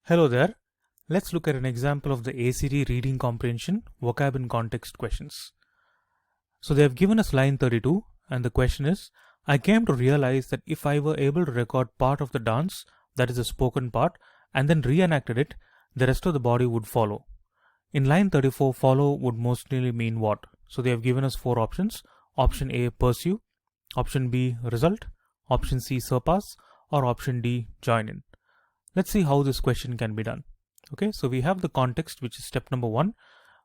Hello there. Let's look at an example of the ACT reading comprehension vocab in context questions. So they have given us line 32 and the question is, I came to realize that if I were able to record part of the dance, that is the spoken part, and then reenacted it, the rest of the body would follow. In line 34, follow would mostly mean what? So they have given us four options. Option A, pursue. Option B, result. Option C, surpass. Or option D, join in. Let's see how this question can be done. Okay, so we have the context, which is step number 1.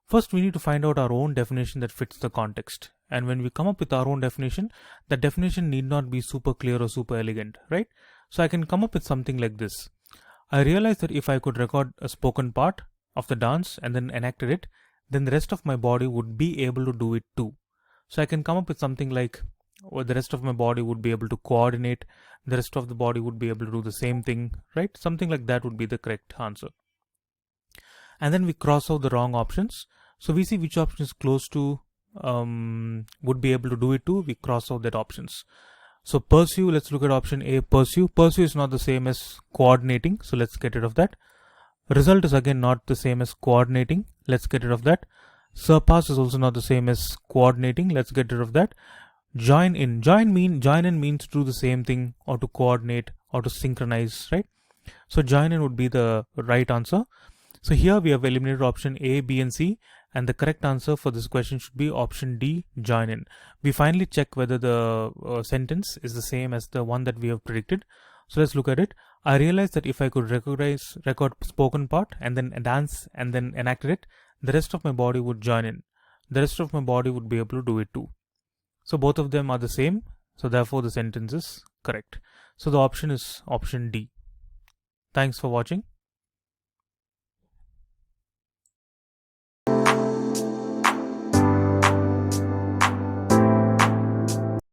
First, we need to find out our own definition that fits the context. And when we come up with our own definition, that definition need not be super clear or super elegant, right? So I can come up with something like this. I realized that if I could record a spoken part of the dance and then enacted it, then the rest of my body would be able to do it too. So I can come up with something like, or the rest of my body would be able to coordinate, the rest of the body would be able to do the same thing, right? Something like that would be the correct answer. And then we cross out the wrong options. So we see which option is close to would be able to do it too. We cross out that options. So pursue, let's look at option A, pursue. Pursue is not the same as coordinating, so let's get rid of that. Result is again not the same as coordinating. Let's get rid of that. Surpass is also not the same as coordinating. Let's get rid of that. Join in. Join in means to do the same thing or to coordinate or to synchronize, right? So join in would be the right answer. So here we have eliminated option A, B and C, and the correct answer for this question should be option D, join in. We finally check whether the sentence is the same as the one that we have predicted. So let's look at it. I realized that if I could record spoken part and then dance and then enacted it, the rest of my body would join in. The rest of my body would be able to do it too. So both of them are the same. So therefore the sentence is correct. So the option is option D. Thanks for watching.